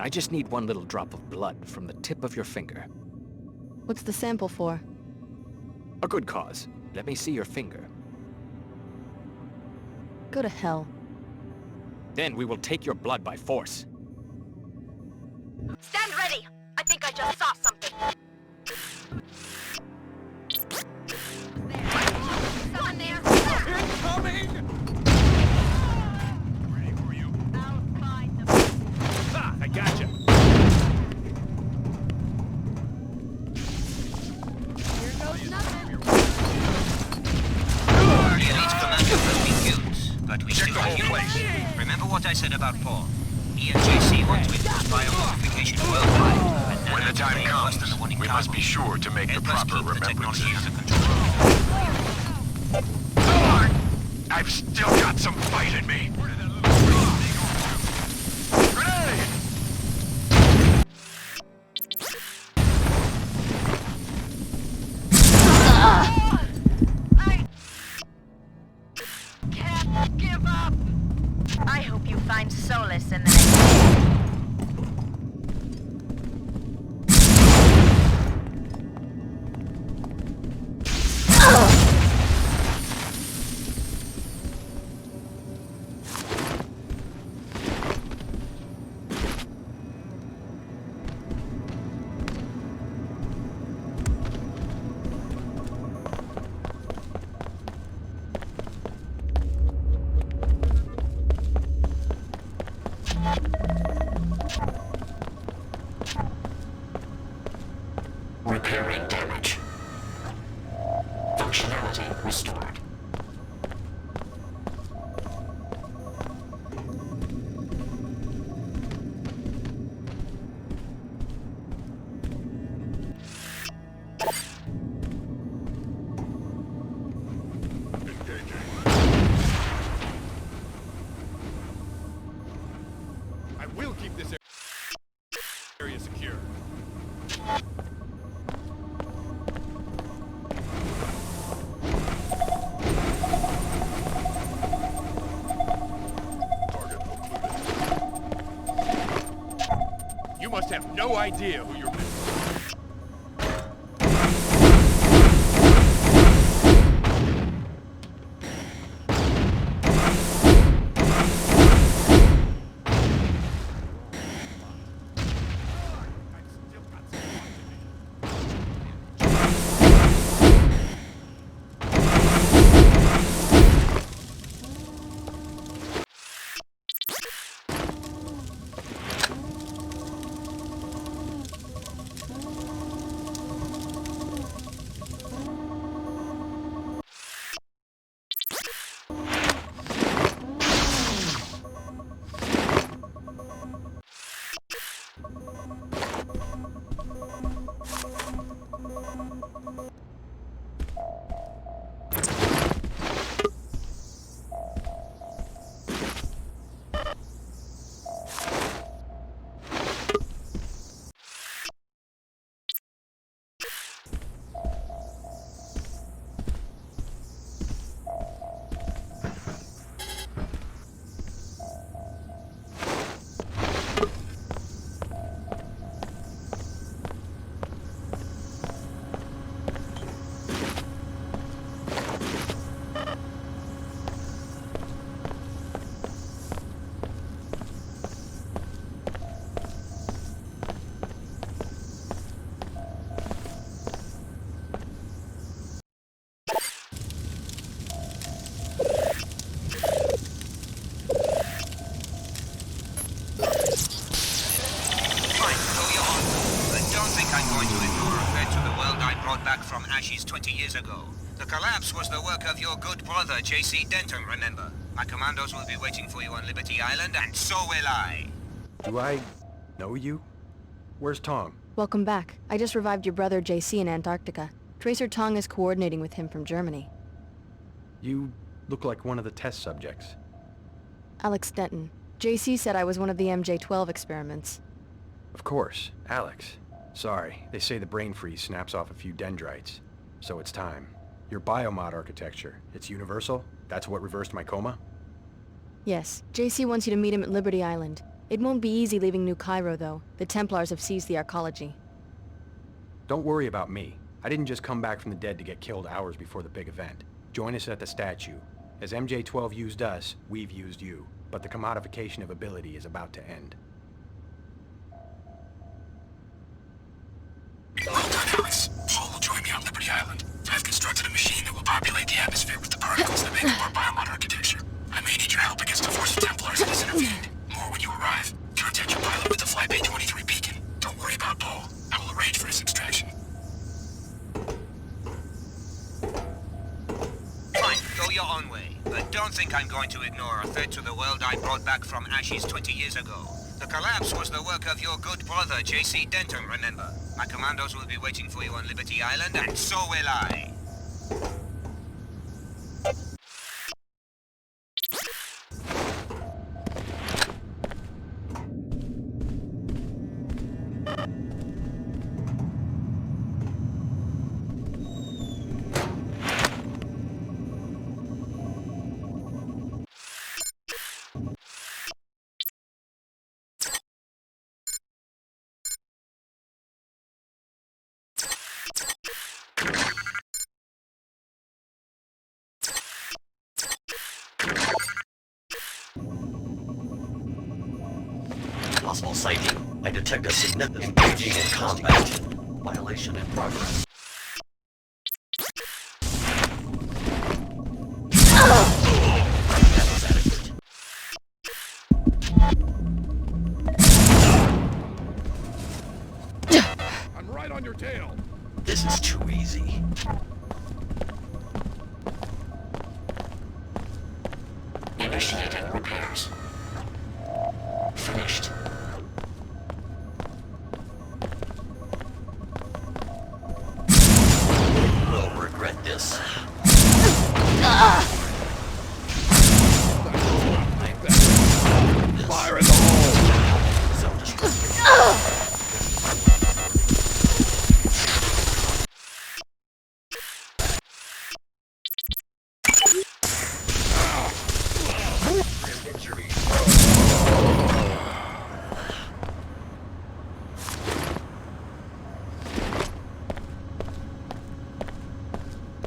I just need one little drop of blood from the tip of your finger. What's the sample for? A good cause. Let me see your finger. Go to hell. Then we will take your blood by force. Stand ready! I think I just saw something. Someone there! Incoming! Ready for you. I'll find them. Ha! I gotcha! Here goes nothing. The elite commander has been killed, but we still have you. Remember what I said about Paul? He and JC want to impose biomodification worldwide. When the time comes, we must be sure to make the proper remembrances. I've still got some fight in me. Grenade! I can't give up. I hope you find solace in the next. Repairing damage. Functionality restored. I will keep this area secure. You must have no idea who you're missing. From ashes 20 years ago. The collapse was the work of your good brother, JC Denton, remember? My commandos will be waiting for you on Liberty Island, and so will I. Do I know you? Where's Tong? Welcome back. I just revived your brother JC in Antarctica. Tracer Tong is coordinating with him from Germany. You look like one of the test subjects. Alex Denton. JC said I was one of the MJ-12 experiments. Of course, Alex. Sorry, they say the brain freeze snaps off a few dendrites. So it's time. Your biomod architecture, it's universal? That's what reversed my coma? Yes, JC wants you to meet him at Liberty Island. It won't be easy leaving New Cairo, though. The Templars have seized the arcology. Don't worry about me. I didn't just come back from the dead to get killed hours before the big event. Join us at the statue. As MJ-12 used us, we've used you. But the commodification of ability is about to end. Well done, Alex. Paul will join me on Liberty Island. I've constructed a machine that will populate the atmosphere with the particles that make up our biomod architecture. I may need your help against a force of Templars that has intervened. More when you arrive. Contact your pilot with the Flybay 23 beacon. Don't worry about Paul. I will arrange for his extraction. Fine, go your own way. But don't think I'm going to ignore a threat to the world I brought back from ashes 20 years ago. The collapse was the work of your good brother, JC Denton, remember? My commandos will be waiting for you on Liberty Island, and so will I. Possible sighting. I detect a significant engaging in combat. Violation in progress. That is adequate. I'm right on your tail. This is too easy. Initiating repairs. Finished. We'll regret this. Fire in the hole! Self-destruct.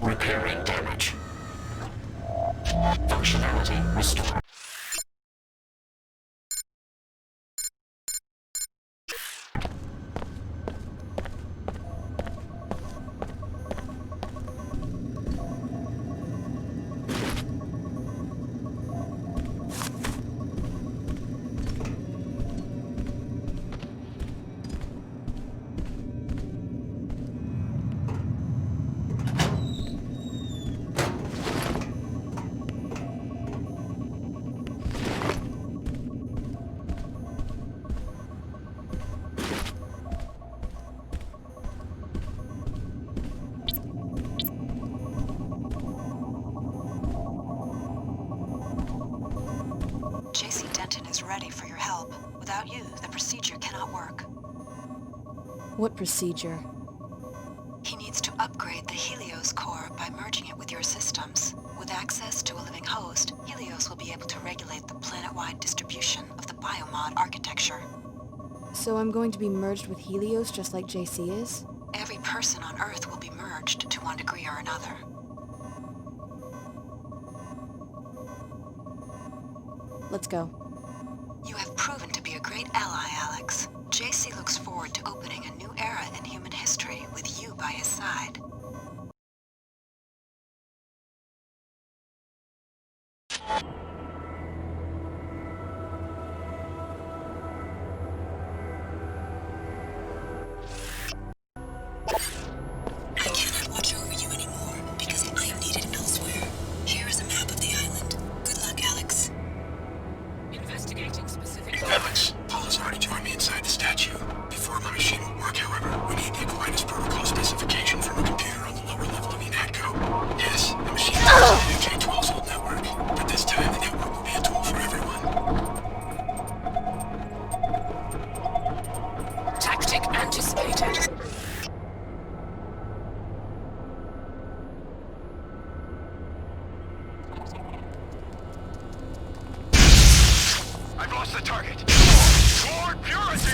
Repairing damage. Functionality restored. JC Denton is ready for your help. Without you, the procedure cannot work. What procedure? He needs to upgrade the Helios core by merging it with your systems. With access to a living host, Helios will be able to regulate the planet-wide distribution of the biomod architecture. So I'm going to be merged with Helios just like JC is? Every person on Earth will be merged to one degree or another. Let's go. You have proven to be a great ally, Alex. JC looks forward to opening a new era in human history with you by his side. I cannot watch over you anymore because I am needed elsewhere. Here is a map of the island. Good luck, Alex. Investigating specific... Alex, Paul has already joined me inside the statue. Before my machine will work, however, we need the Aquinas protocol specification from a computer on the lower level of UNATCO. Yes, the machine is the MJ-12's old network, but this time the network will be a tool for everyone. Tactic anticipated. I've lost the target. more purity!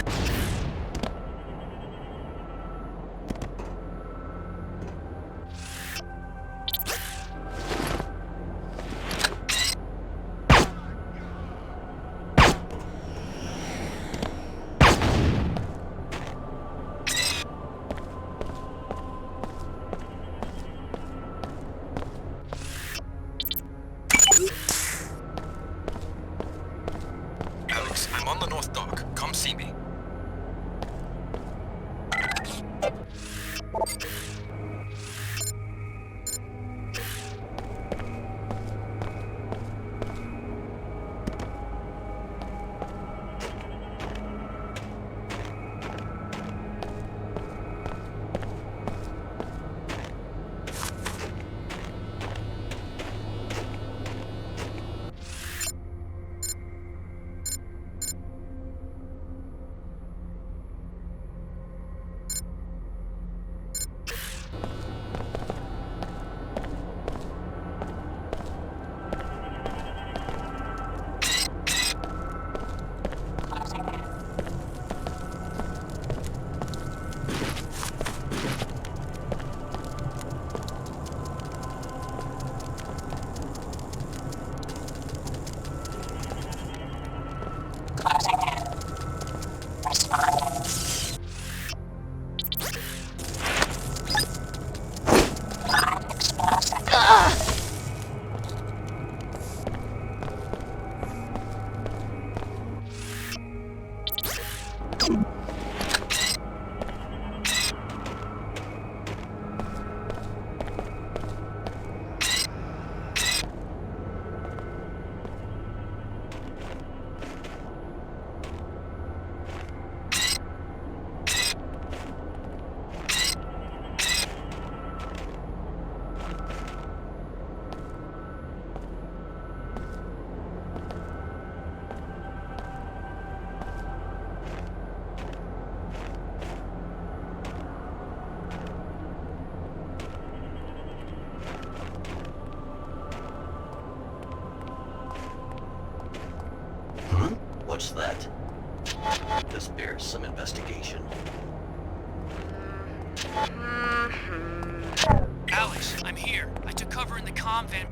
Alex, I'm on the North Dock. Come see me. What's that? This bears some investigation. Alex, I'm here. I took cover in the comm van.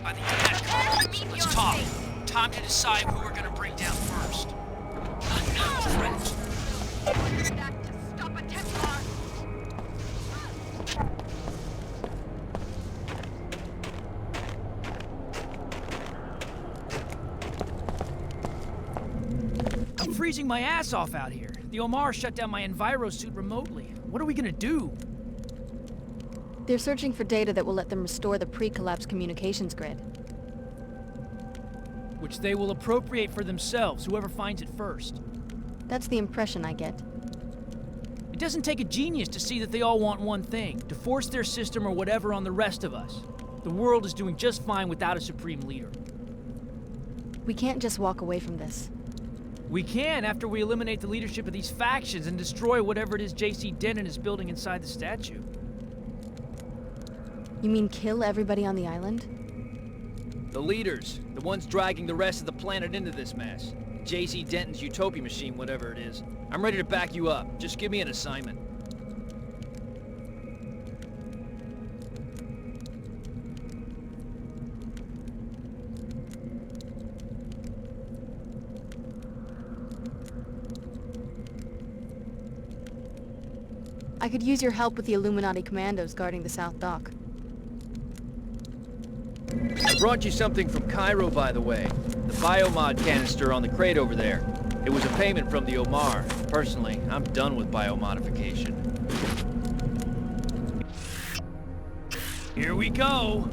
By the UNATCO. Let's talk. Time to decide who we're gonna bring down first. Stop a Templar! I'm freezing my ass off out here. The Omar shut down my enviro suit remotely. What are we gonna do? They're searching for data that will let them restore the pre-collapse communications grid. Which they will appropriate for themselves, whoever finds it first. That's the impression I get. It doesn't take a genius to see that they all want one thing, to force their system or whatever on the rest of us. The world is doing just fine without a supreme leader. We can't just walk away from this. We can after we eliminate the leadership of these factions and destroy whatever it is JC Denton is building inside the statue. You mean kill everybody on the island? The leaders, the ones dragging the rest of the planet into this mess. JC Denton's utopia machine, whatever it is. I'm ready to back you up. Just give me an assignment. I could use your help with the Illuminati commandos guarding the South Dock. I brought you something from Cairo, by the way. The biomod canister on the crate over there. It was a payment from the Omar. Personally, I'm done with biomodification. Here we go!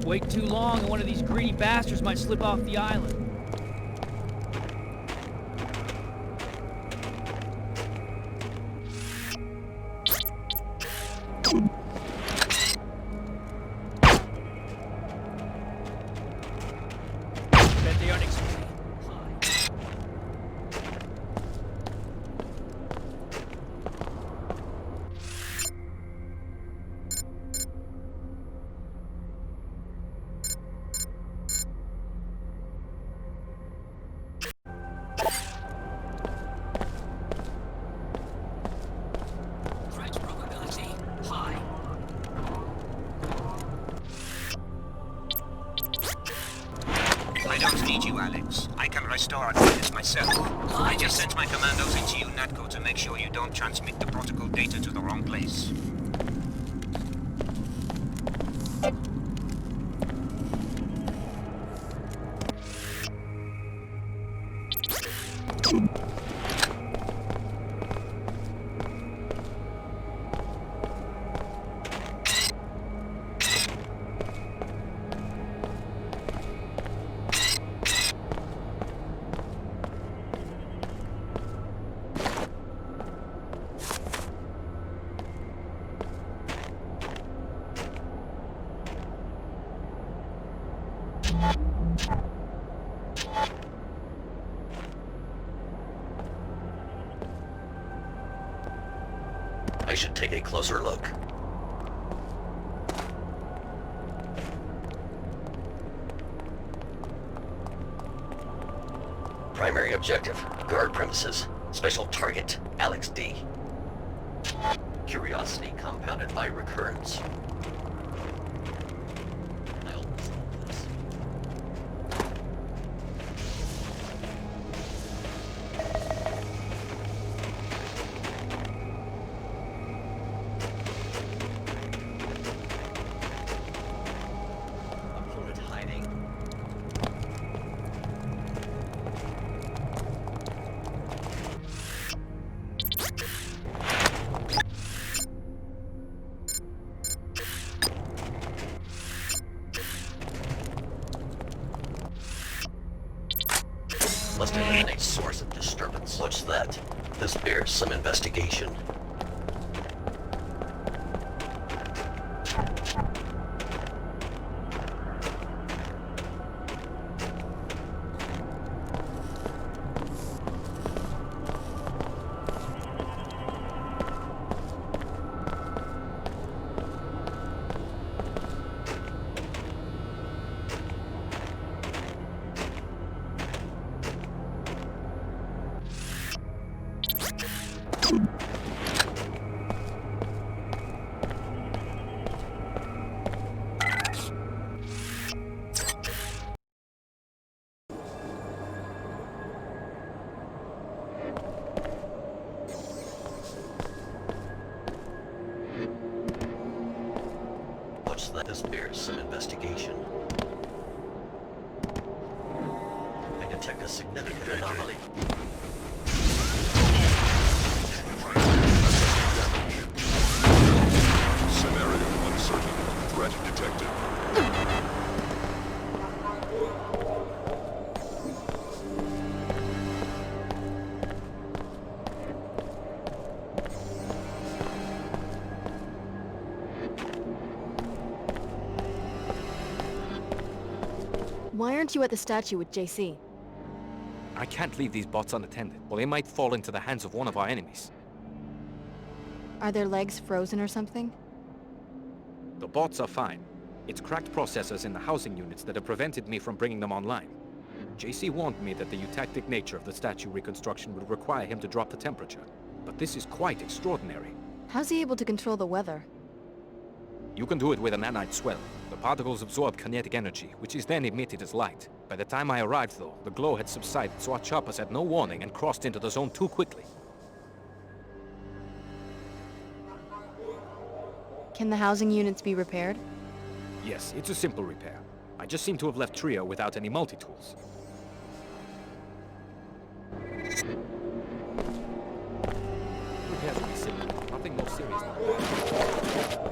Wait too long and one of these greedy bastards might slip off the island. Bet they aren't expecting. sent my commandos into UNATCO to make sure you don't transmit the protocol data to the wrong place. I should take a closer look. Primary objective, guard premises. Special target, Alex D. Curiosity compounded by recurrence. I'll resolve this. Opponent hiding. Must eliminate source of disturbance. What's that? This bears some investigation. What's that? This bears some investigation. I detect a significant anomaly. Scenario uncertain. Threat detected. Why aren't you at the statue with JC? I can't leave these bots unattended, or they might fall into the hands of one of our enemies. Are their legs frozen or something? The bots are fine. It's cracked processors in the housing units that have prevented me from bringing them online. JC warned me that the eutactic nature of the statue reconstruction would require him to drop the temperature. But this is quite extraordinary. How's he able to control the weather? You can do it with a nanite swell. The particles absorb kinetic energy, which is then emitted as light. By the time I arrived, though, the glow had subsided, so our choppers had no warning and crossed into the zone too quickly. Can the housing units be repaired? Yes, it's a simple repair. I just seem to have left Trio without any multi-tools. Repairs will be simple. Nothing more serious than that.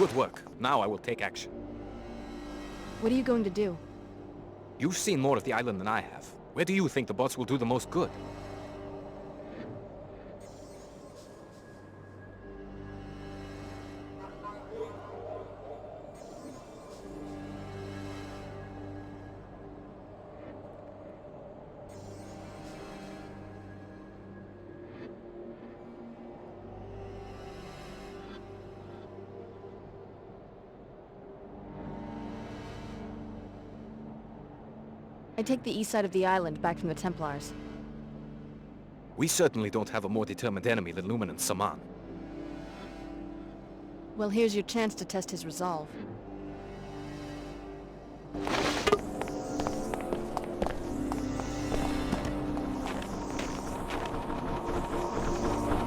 Good work. Now I will take action. What are you going to do? You've seen more of the island than I have. Where do you think the bots will do the most good? I take the east side of the island back from the Templars. We certainly don't have a more determined enemy than Luminant Saman. Well, here's your chance to test his resolve.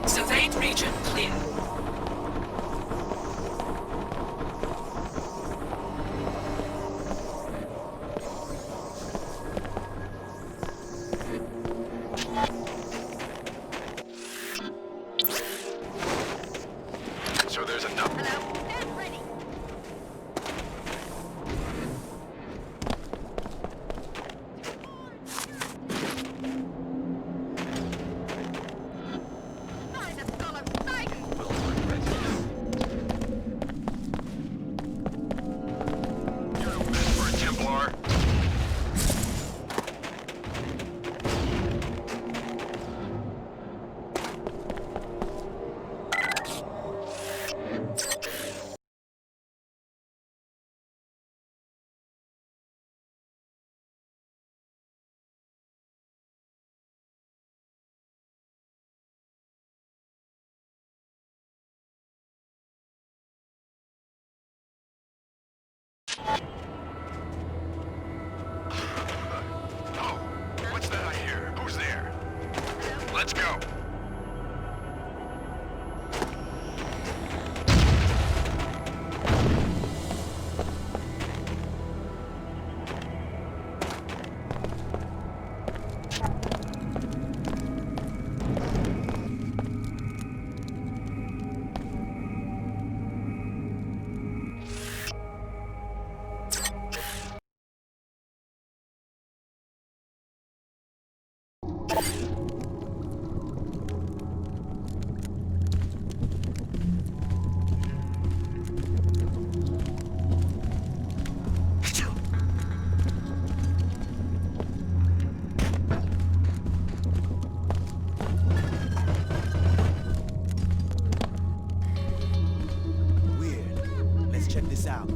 Surveyed region clear. So there's enough. Hello? Stand ready. Nein, das soll er steigen. You know meant for a Templar. Oh, what's that I hear? Who's there? Let's go. Weird. Let's check this out.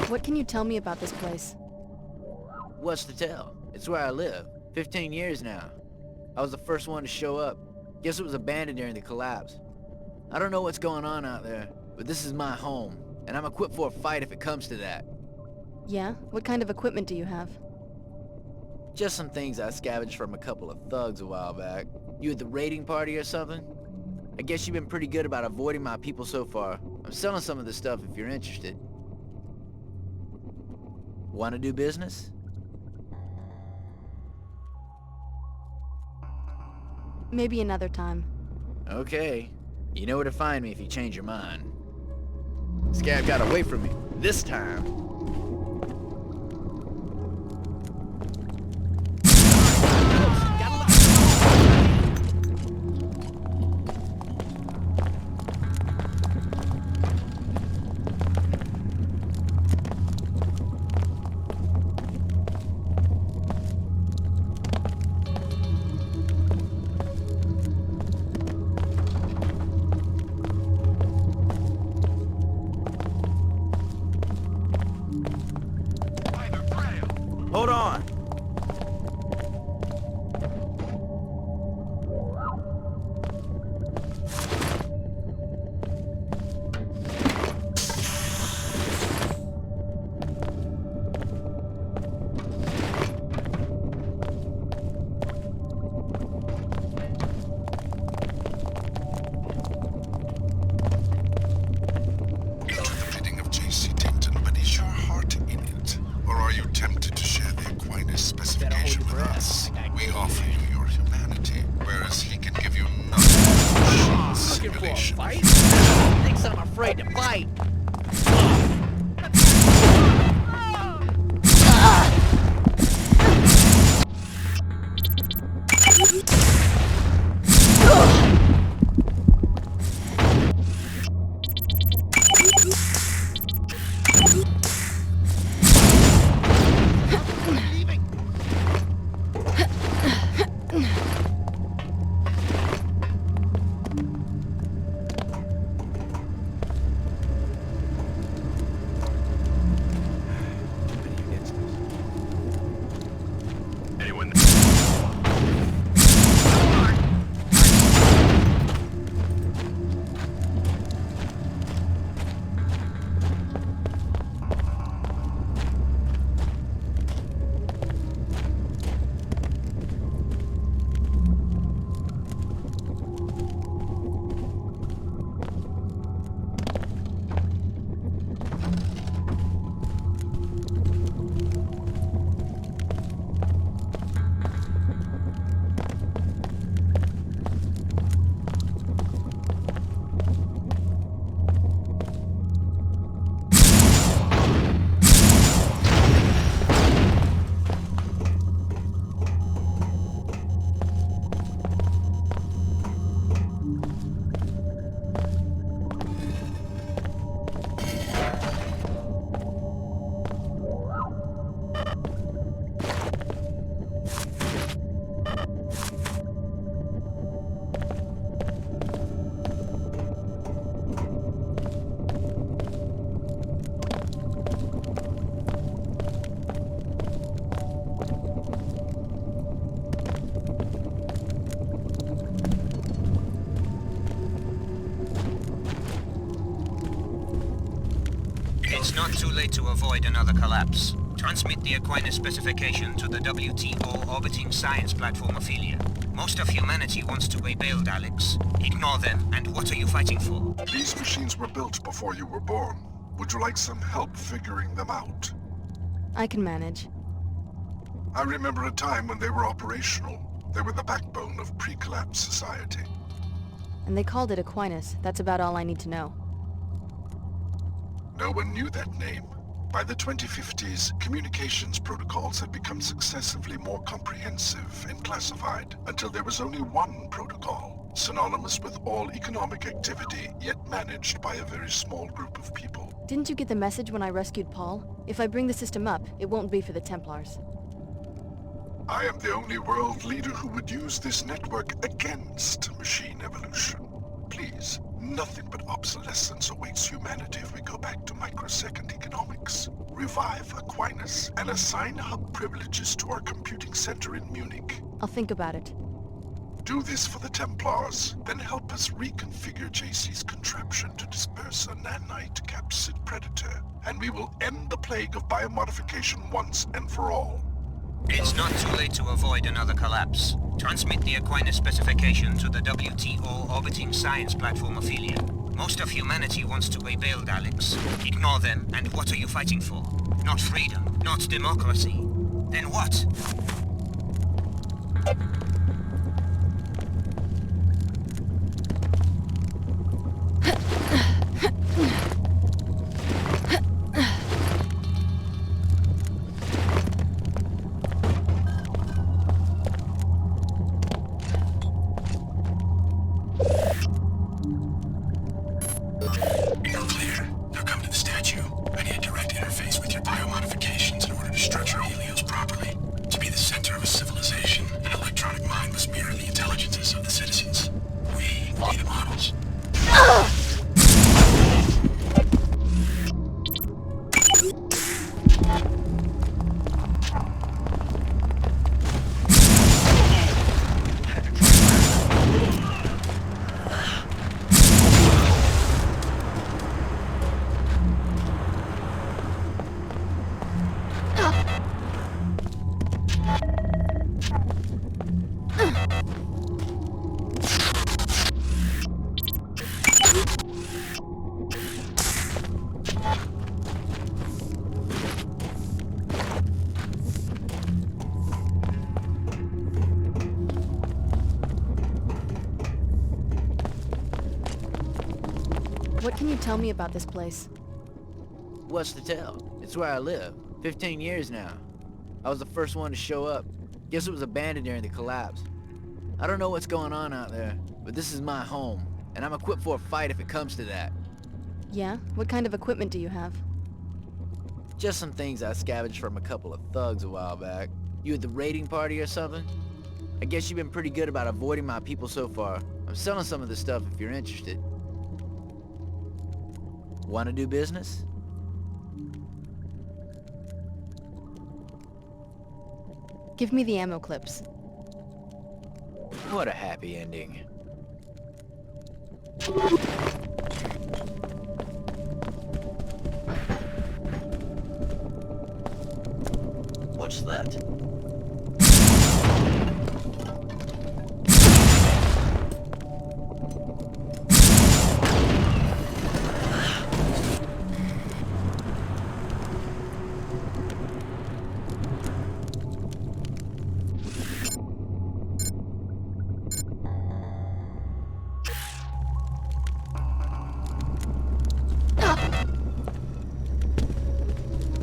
What can you tell me about this place? What's to tell? It's where I live. 15 years now. I was the first one to show up. Guess it was abandoned during the collapse. I don't know what's going on out there, but this is my home, and I'm equipped for a fight if it comes to that. Yeah? What kind of equipment do you have? Just some things I scavenged from a couple of thugs a while back. You at the raiding party or something? I guess you've been pretty good about avoiding my people so far. I'm selling some of this stuff if you're interested. Want to do business? Maybe another time. Okay. You know where to find me if you change your mind. Scab got away from me. This time. Hold on. Enter the bidding of JC Denton, but is your heart in it? Or are you tempted to share us. We offer you your humanity, whereas he can give you nothing. Simulation. Thinks I'm afraid to fight. Anyone? It's not too late to avoid another collapse. Transmit the Aquinas specification to the WTO orbiting science platform Ophelia. Most of humanity wants to be bailed, Alex. Ignore them, and what are you fighting for? These machines were built before you were born. Would you like some help figuring them out? I can manage. I remember a time when they were operational. They were the backbone of pre-collapse society. And they called it Aquinas. That's about all I need to know. No one knew that name. By the 2050s, communications protocols had become successively more comprehensive and classified, until there was only one protocol, synonymous with all economic activity, yet managed by a very small group of people. Didn't you get the message when I rescued Paul? If I bring the system up, it won't be for the Templars. I am the only world leader who would use this network against machine evolution. Please, nothing but obsolescence awaits humanity if we go back to microsecond economics. Revive Aquinas and assign hub privileges to our computing center in Munich. I'll think about it. Do this for the Templars, then help us reconfigure JC's contraption to disperse a nanite capsid predator, and we will end the plague of biomodification once and for all. It's not too late to avoid another collapse. Transmit the Aquinas specification to the WTO orbiting science platform Ophelia. Most of humanity wants to be bailed, Alex. Ignore them, and what are you fighting for? Not freedom, not democracy. Then what? You're clear. Now come to the statue. I need a direct interface with your biomodifications in order to structure Helios properly. To be the center of a civilization, an electronic mind must mirror the intelligences of the citizens. We be the models. What can you tell me about this place? What's to tell? It's where I live. 15 years now. I was the first one to show up. Guess it was abandoned during the collapse. I don't know what's going on out there, but this is my home, and I'm equipped for a fight if it comes to that. Yeah? What kind of equipment do you have? Just some things I scavenged from a couple of thugs a while back. You at the raiding party or something? I guess you've been pretty good about avoiding my people so far. I'm selling some of this stuff if you're interested. Want to do business? Give me the ammo clips. What a happy ending. What's that?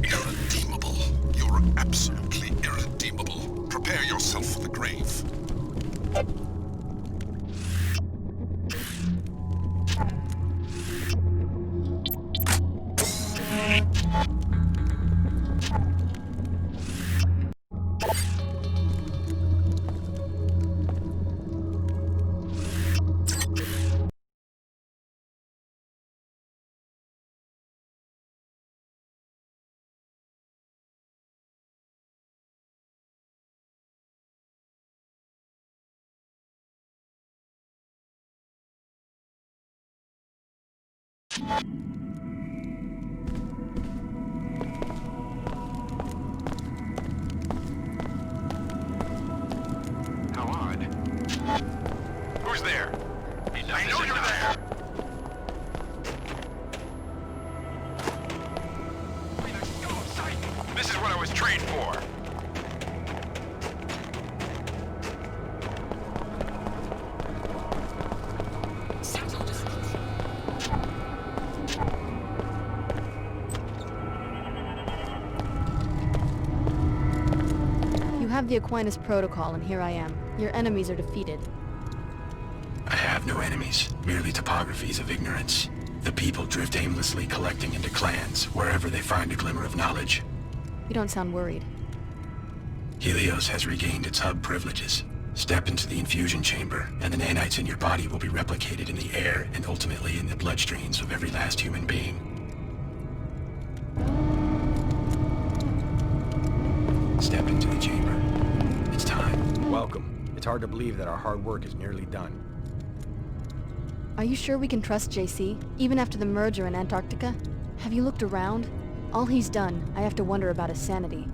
Irredeemable. You're absolutely irredeemable. Prepare yourself for the grave. How odd. Who's there? I know you're there! This is what I was trained for. You have the Aquinas Protocol, and here I am. Your enemies are defeated. I have no enemies, merely topographies of ignorance. The people drift aimlessly collecting into clans, wherever they find a glimmer of knowledge. You don't sound worried. Helios has regained its hub privileges. Step into the infusion chamber, and the nanites in your body will be replicated in the air and ultimately in the bloodstreams of every last human being. Step into the chamber. It's time. Welcome. It's hard to believe that our hard work is nearly done. Are you sure we can trust JC, even after the merger in Antarctica? Have you looked around? All he's done, I have to wonder about his sanity.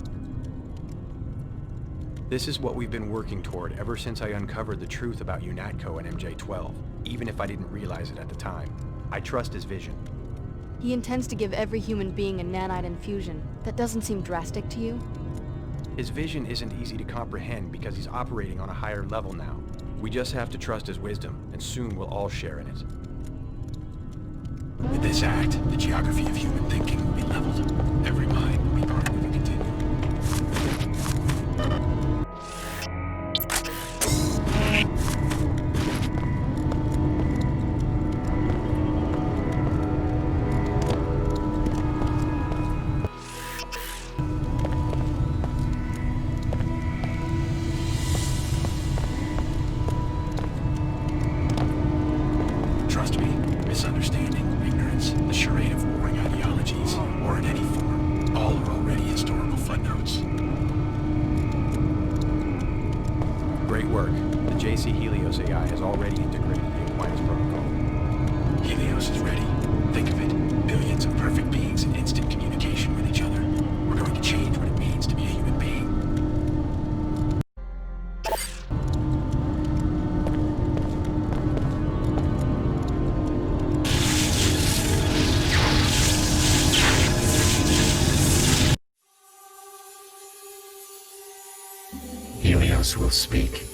This is what we've been working toward ever since I uncovered the truth about UNATCO and MJ-12, even if I didn't realize it at the time. I trust his vision. He intends to give every human being a nanite infusion. That doesn't seem drastic to you? His vision isn't easy to comprehend because he's operating on a higher level now. We just have to trust his wisdom, and soon we'll all share in it. With this act, the geography of human thinking will be leveled. Every mind will be part of a continuum. Trust me, misunderstanding, ignorance, the charade of warring ideologies, or in any form, all are already historical footnotes. Great work. The JC Helios AI has already integrated the Aquinas Protocol. Helios is ready. Think of it. Billions of perfect beings in instant communication with each other. We're going to change what it means to be a human being. Helios will speak.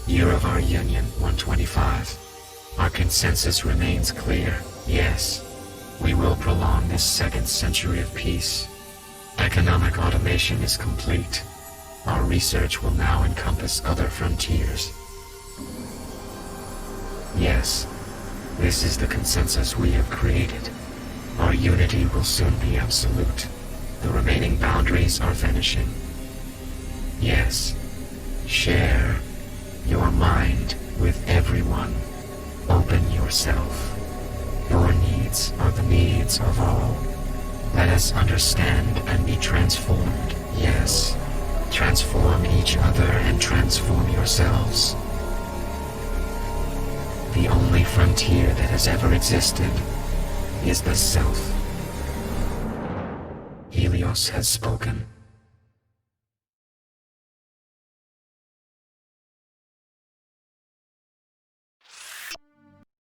Year of our union, 125. Our consensus remains clear. Yes, We will prolong this second century of peace. Economic automation is complete. Our research will now encompass other frontiers. Yes, this is the consensus we have created. Our unity will soon be absolute. The remaining boundaries are vanishing. Yes, share your mind with everyone. Open yourself. Your needs are the needs of all. Let us understand and be transformed. Yes, transform each other and transform yourselves. The only frontier that has ever existed is the self. Helios has spoken.